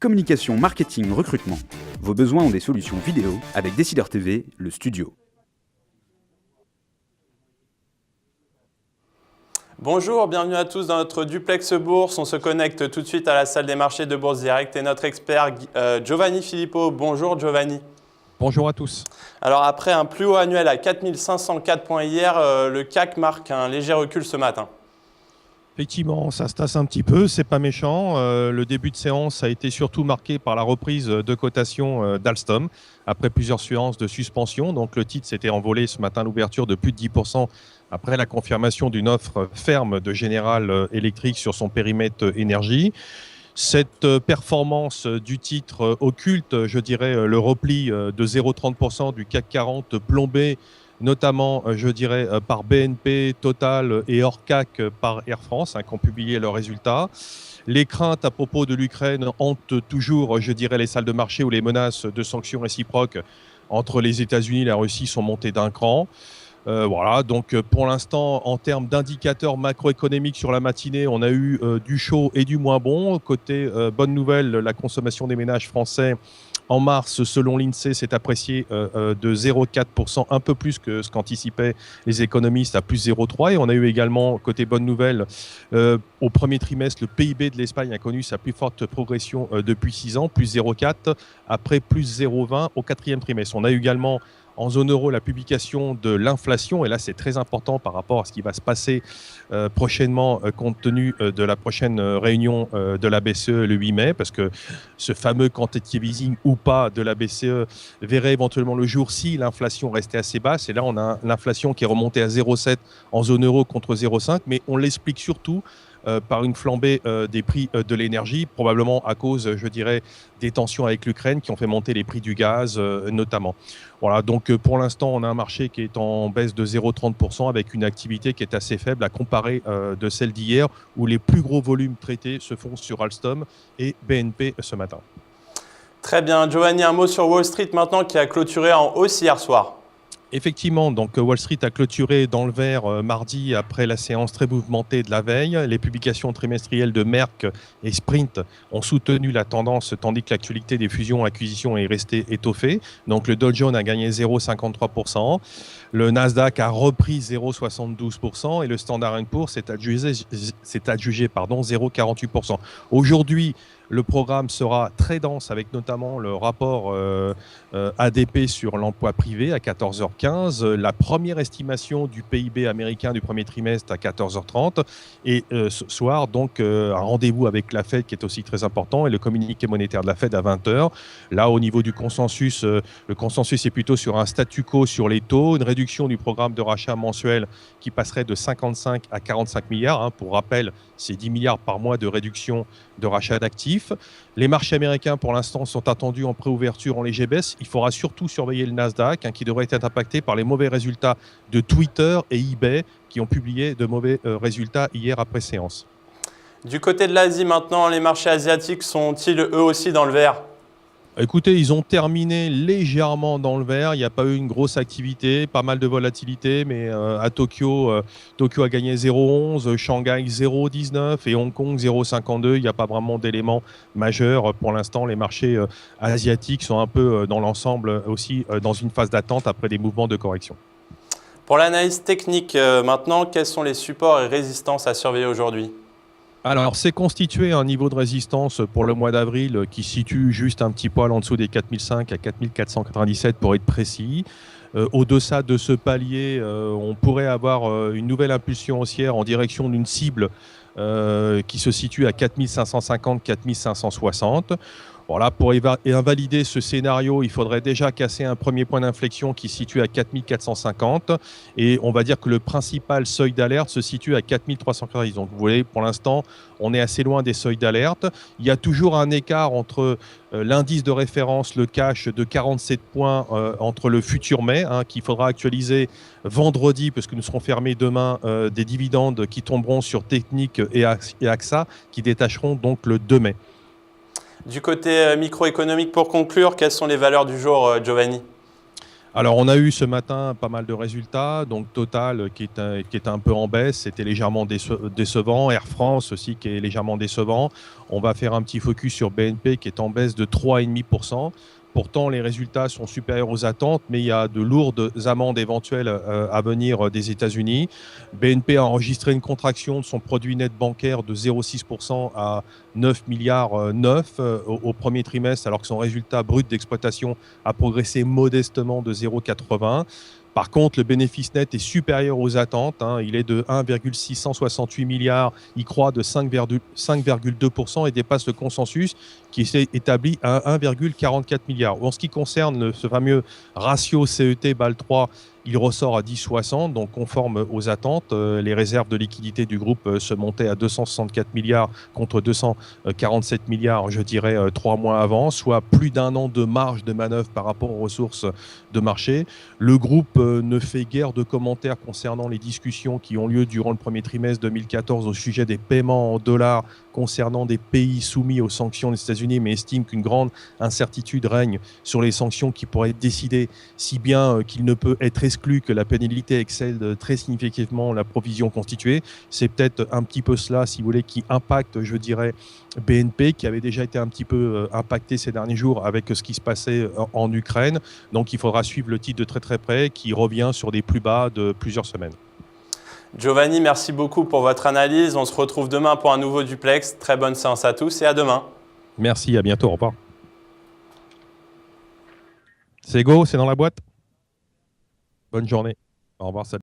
Communication, marketing, recrutement. Vos besoins ont des solutions vidéo avec Décideur TV, le studio. Bonjour, bienvenue à tous dans notre duplex bourse. On se connecte tout de suite à la salle des marchés de Bourse Direct et notre expert Giovanni Filippo. Bonjour Giovanni. Bonjour à tous. Alors après un plus haut annuel à 4504 points hier, le CAC marque un léger recul ce matin. Effectivement, ça se tasse un petit peu, c'est pas méchant. Le début de séance a été surtout marqué par la reprise de cotation d'Alstom après plusieurs séances de suspension. Donc le titre s'était envolé ce matin à l'ouverture de plus de 10% après la confirmation d'une offre ferme de General Electric sur son périmètre énergie. Cette performance du titre occulte, je dirais, le repli de 0,30% du CAC 40 plombé notamment, je dirais, par BNP, Total et hors CAC par Air France, qui ont publié leurs résultats. Les craintes à propos de l'Ukraine hantent toujours, je dirais, les salles de marché où les menaces de sanctions réciproques entre les États-Unis et la Russie sont montées d'un cran. Voilà, donc pour l'instant, en termes d'indicateurs macroéconomiques sur la matinée, on a eu du chaud et du moins bon. Côté bonne nouvelle, la consommation des ménages français en mars, selon l'INSEE, s'est appréciée de 0,4%, un peu plus que ce qu'anticipaient les économistes, à plus 0,3%. Et on a eu également, côté bonne nouvelle, au premier trimestre, le PIB de l'Espagne a connu sa plus forte progression depuis 6 ans, plus 0,4%, après plus 0,20% au quatrième trimestre. On a eu également en zone euro la publication de l'inflation, et là c'est très important par rapport à ce qui va se passer prochainement compte tenu de la prochaine réunion de la BCE le 8 mai, parce que ce fameux quantitative easing ou pas de la BCE verrait éventuellement le jour si l'inflation restait assez basse. Et là on a l'inflation qui est remontée à 0,7 en zone euro contre 0,5, mais on l'explique surtout par une flambée des prix de l'énergie, probablement à cause, je dirais, des tensions avec l'Ukraine qui ont fait monter les prix du gaz notamment. Voilà, donc pour l'instant, on a un marché qui est en baisse de 0,30% avec une activité qui est assez faible à comparer de celle d'hier où les plus gros volumes traités se font sur Alstom et BNP ce matin. Très bien, Giovanni, un mot sur Wall Street maintenant qui a clôturé en hausse hier soir. Effectivement, donc Wall Street a clôturé dans le vert mardi après la séance très mouvementée de la veille. Les publications trimestrielles de Merck et Sprint ont soutenu la tendance, tandis que l'actualité des fusions-acquisitions est restée étoffée. Donc le Dow Jones a gagné 0,53%, le Nasdaq a repris 0,72% et le Standard & Poor's s'est adjugé 0,48%. Aujourd'hui, le programme sera très dense avec notamment le rapport ADP sur l'emploi privé à 14h15, la première estimation du PIB américain du premier trimestre à 14h30 et ce soir donc un rendez-vous avec la Fed qui est aussi très important et le communiqué monétaire de la Fed à 20h. Là au niveau du consensus, le consensus est plutôt sur un statu quo sur les taux, une réduction du programme de rachat mensuel qui passerait de 55 à 45 milliards. Pour rappel, c'est 10 milliards par mois de réduction de rachat d'actifs. Les marchés américains, pour l'instant, sont attendus en préouverture en léger baisse. Il faudra surtout surveiller le Nasdaq, qui devrait être impacté par les mauvais résultats de Twitter et eBay, qui ont publié de mauvais résultats hier après séance. Du côté de l'Asie maintenant, les marchés asiatiques sont-ils eux aussi dans le vert ? Écoutez, ils ont terminé légèrement dans le vert. Il n'y a pas eu une grosse activité, pas mal de volatilité, mais à Tokyo, Tokyo a gagné 0,11, Shanghai 0,19 et Hong Kong 0,52. Il n'y a pas vraiment d'éléments majeurs. Pour l'instant, les marchés asiatiques sont un peu dans l'ensemble aussi dans une phase d'attente après des mouvements de correction. Pour l'analyse technique maintenant, quels sont les supports et résistances à surveiller aujourd'hui ? Alors, c'est constitué un niveau de résistance pour le mois d'avril qui se situe juste un petit poil en dessous des 4005 à 4497 pour être précis. Au-deçà de ce palier, on pourrait avoir une nouvelle impulsion haussière en direction d'une cible qui se situe à 4550-4560. Voilà, pour invalider ce scénario, il faudrait déjà casser un premier point d'inflexion qui se situe à 4450 et on va dire que le principal seuil d'alerte se situe à 4390. Donc vous voyez, pour l'instant, on est assez loin des seuils d'alerte. Il y a toujours un écart entre l'indice de référence, le cash de 47 points entre le futur mai, qu'il faudra actualiser vendredi parce que nous serons fermés demain, des dividendes qui tomberont sur Technique et AXA qui détacheront donc le 2 mai. Du côté microéconomique, pour conclure, quelles sont les valeurs du jour, Giovanni ? Alors, on a eu ce matin pas mal de résultats. Donc, Total qui est un peu en baisse, c'était légèrement décevant. Air France aussi qui est légèrement décevant. On va faire un petit focus sur BNP qui est en baisse de 3,5%. Pourtant, les résultats sont supérieurs aux attentes, mais il y a de lourdes amendes éventuelles à venir des États-Unis. BNP a enregistré une contraction de son produit net bancaire de 0,6% à 9 milliards 9 au premier trimestre, alors que son résultat brut d'exploitation a progressé modestement de 0,80. Par contre, le bénéfice net est supérieur aux attentes. Il est de 1,668 milliards, il croît de 5,2% et dépasse le consensus qui s'est établi à 1,44 milliard. En ce qui concerne ce fameux ratio CET BAL 3, il ressort à 10,60, donc conforme aux attentes. Les réserves de liquidité du groupe se montaient à 264 milliards contre 247 milliards, je dirais, 3 mois avant, soit plus d'un an de marge de manœuvre par rapport aux ressources de marché. Le groupe ne fait guère de commentaires concernant les discussions qui ont lieu durant le premier trimestre 2014 au sujet des paiements en dollars concernant des pays soumis aux sanctions des États-Unis, mais estime qu'une grande incertitude règne sur les sanctions qui pourraient être décidées, si bien qu'il ne peut être exclu que la pénalité excède très significativement la provision constituée. C'est peut-être un petit peu cela, si vous voulez, qui impacte, je dirais, BNP, qui avait déjà été un petit peu impacté ces derniers jours avec ce qui se passait en Ukraine. Donc il faudra suivre le titre de très très près, qui revient sur des plus bas de plusieurs semaines. Giovanni, merci beaucoup pour votre analyse. On se retrouve demain pour un nouveau duplex. Très bonne séance à tous et à demain. Merci, à bientôt, au revoir. C'est go, c'est dans la boîte. Bonne journée. Au revoir, salut.